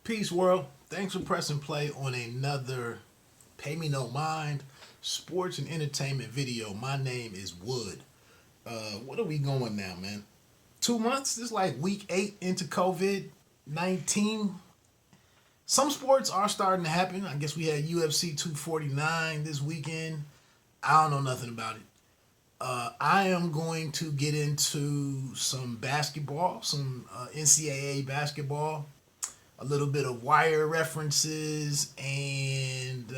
Peace, world. Thanks for pressing play on another Pay Me No Mind sports and entertainment video. My name is Wood. What are we going now, man? 2 months? This is like week 8 into COVID-19. Some sports are starting to happen. I guess we had UFC 249 this weekend. I don't know nothing about it. I am going to get into some basketball, some NCAA basketball, a little bit of wire references, and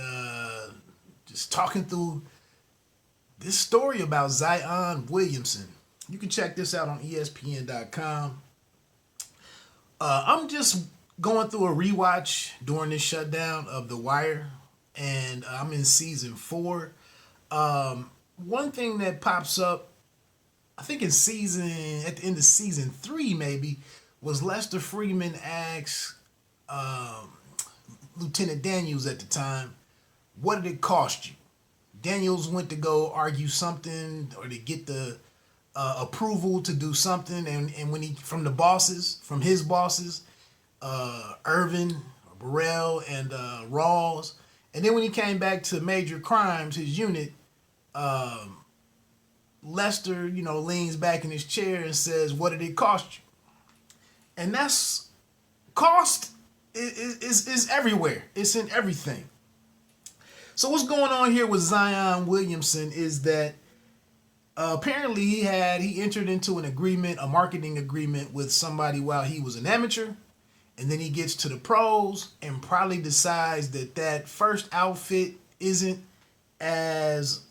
just talking through this story about Zion Williamson. You can check this out on ESPN.com. I'm just going through a rewatch during this shutdown of The Wire, and I'm in season 4. One thing that pops up, I think at the end of season 3 maybe, was Lester Freeman asked Lieutenant Daniels at the time, what did it cost you? Daniels went to go argue something or to get the approval to do something, and when from his bosses, Irvin, Burrell, and Rawls, and then when he came back to Major Crimes, his unit, Lester, leans back in his chair and says, what did it cost you? And that's cost is everywhere. It's in everything. So what's going on here with Zion Williamson is that apparently he entered into a marketing agreement with somebody while he was an amateur, and then he gets to the pros and probably decides that first outfit isn't as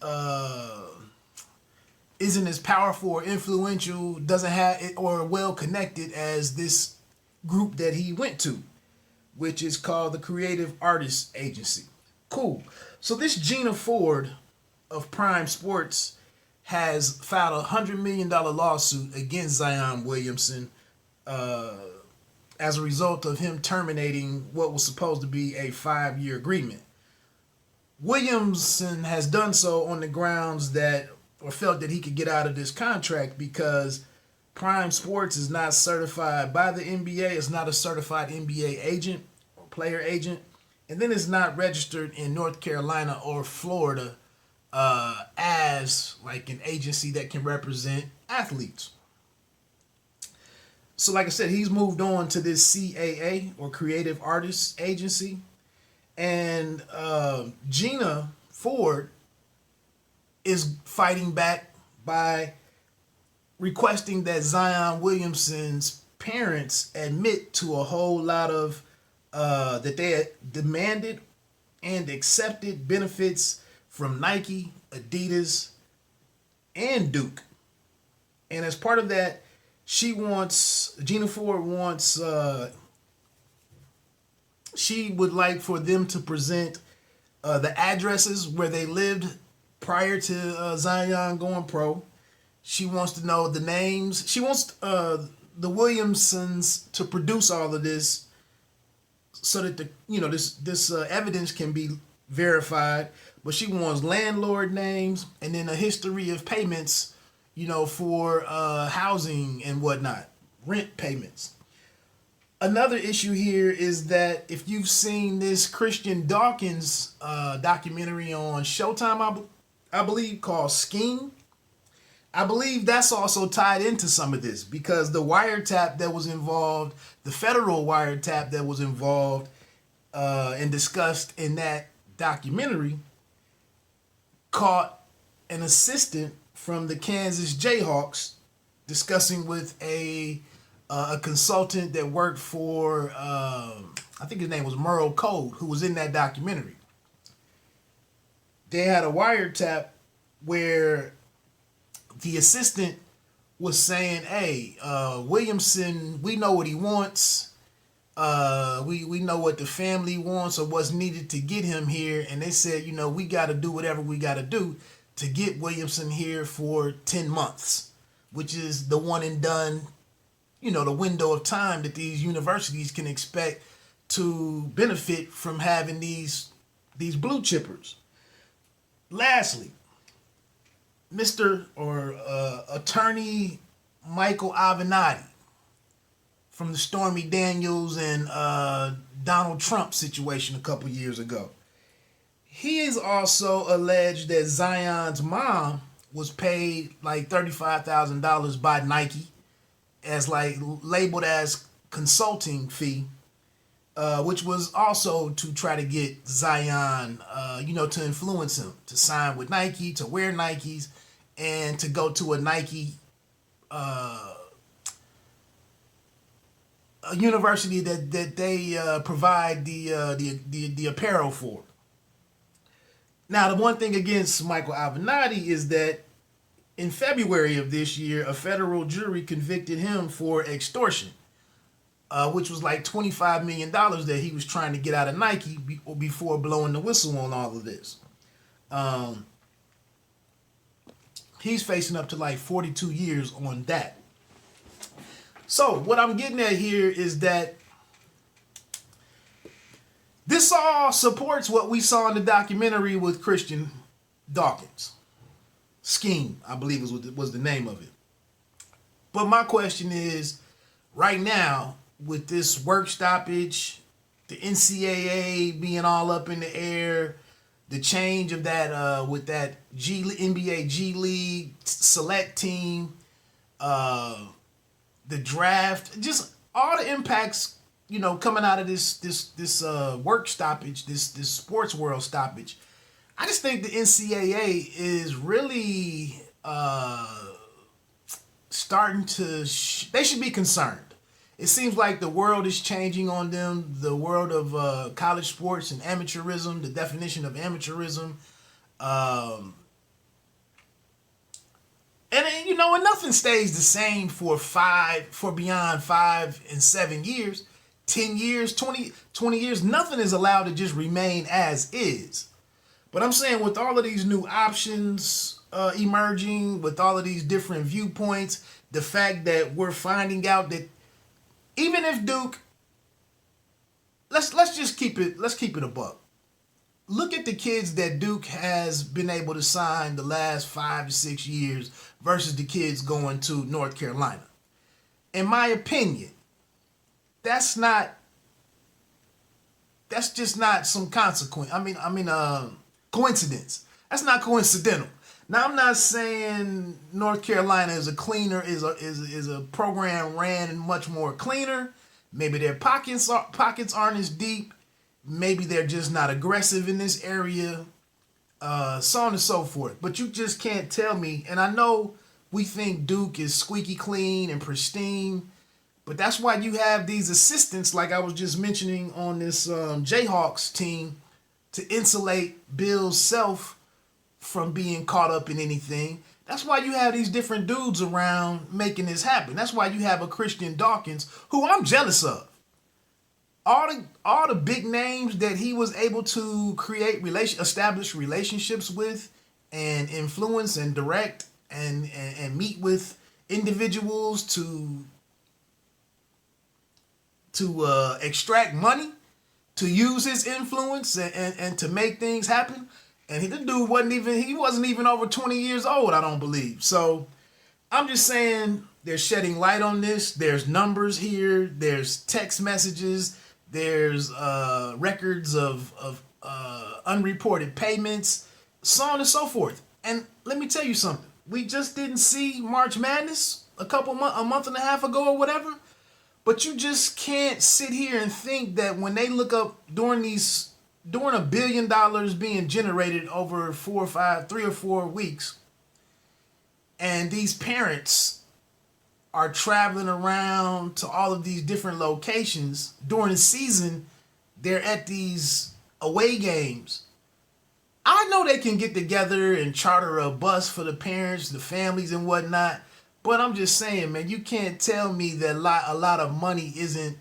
powerful or influential, doesn't have it or well connected as this group that he went to, which is called the Creative Artists Agency. Cool. So this Gina Ford of Prime Sports has filed a $100 million lawsuit against Zion Williamson as a result of him terminating what was supposed to be a 5-year agreement. Williamson has done so on the grounds felt that he could get out of this contract because Prime Sports is not certified by the NBA. It's not a certified NBA agent or player agent. And then it's not registered in North Carolina or Florida as like an agency that can represent athletes. So like I said, he's moved on to this CAA or Creative Artists Agency. And Gina Ford is fighting back by requesting that Zion Williamson's parents admit to a whole lot of that they had demanded and accepted benefits from Nike, Adidas, and Duke. And as part of that, Gina Ford wants, she would like for them to present the addresses where they lived prior to Zion going pro. She wants to know the names. She wants the Williamsons to produce all of this so that this evidence can be verified. But she wants landlord names and then a history of payments, for housing and whatnot, rent payments. Another issue here is that if you've seen this Christian Dawkins documentary on Showtime, I believe called Scheme, I believe that's also tied into some of this because the wiretap that was involved, the federal wiretap that was involved and discussed in that documentary, caught an assistant from the Kansas Jayhawks discussing with a consultant that worked for, I think his name was Merle Code, who was in that documentary. They had a wiretap where the assistant was saying, hey, Williamson, we know what he wants. We know what the family wants or what's needed to get him here. And they said, we got to do whatever we got to do to get Williamson here for 10 months, which is the one and done, the window of time that these universities can expect to benefit from having these blue chippers. Lastly, Mr. or Attorney Michael Avenatti from the Stormy Daniels and Donald Trump situation a couple years ago. He is also alleged that Zion's mom was paid like $35,000 by Nike as like labeled as consulting fee, which was also to try to get Zion, to influence him to sign with Nike, to wear Nikes, and to go to a Nike a university that they provide the apparel for. Now, the one thing against Michael Avenatti is that in February of this year, a federal jury convicted him for extortion, which was like $25 million that he was trying to get out of Nike before blowing the whistle on all of this. He's facing up to like 42 years on that. So what I'm getting at here is that this all supports what we saw in the documentary with Christian Dawkins. Scheme, I believe was the name of it. But my question is, right now, with this work stoppage, the NCAA being all up in the air, the change of that with that NBA G League select team, the draft, just all the impacts, coming out of this work stoppage, this sports world stoppage. I just think the NCAA is really starting to. They should be concerned. It seems like the world is changing on them. The world of college sports and amateurism, the definition of amateurism, and nothing stays the same for beyond 5 and 7 years, 10 years, 20 years. Nothing is allowed to just remain as is. But I'm saying with all of these new options emerging, with all of these different viewpoints, the fact that we're finding out that even if Duke, let's keep it a buck. Look at the kids that Duke has been able to sign the last 5 to 6 years versus the kids going to North Carolina. In my opinion, that's just not some consequence. Coincidence. That's not coincidental. Now, I'm not saying North Carolina is a program ran much more cleaner. Maybe their pockets aren't as deep. Maybe they're just not aggressive in this area, so on and so forth. But you just can't tell me, and I know we think Duke is squeaky clean and pristine, but that's why you have these assistants, like I was just mentioning on this Jayhawks team, to insulate Bill's self from being caught up in anything. That's why you have these different dudes around making this happen. That's why you have a Christian Dawkins, who I'm jealous of. All the big names that he was able to establish relationships with, and influence and direct and meet with individuals to extract money, to use his influence and to make things happen. And the dude wasn't even over 20 years old, I don't believe. So I'm just saying, they're shedding light on this. There's numbers here. There's text messages. There's records of unreported payments, so on and so forth. And let me tell you something. We just didn't see March Madness a month and a half ago or whatever. But you just can't sit here and think that when they look up during $1 billion being generated over 3 or 4 weeks, and these parents are traveling around to all of these different locations during the season, they're at these away games. I know they can get together and charter a bus for the parents, the families and whatnot, but I'm just saying, man, you can't tell me that a lot of money isn't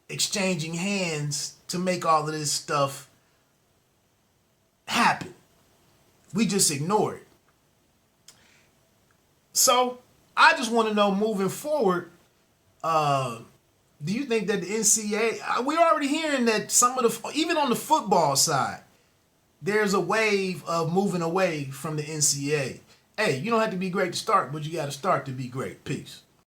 exchanging hands to make all of this stuff happen. We just ignore it. So I just want to know, moving forward, do you think that the NCAA, we're already hearing that even on the football side, there's a wave of moving away from the NCAA. Hey, you don't have to be great to start, but you got to start to be great. Peace.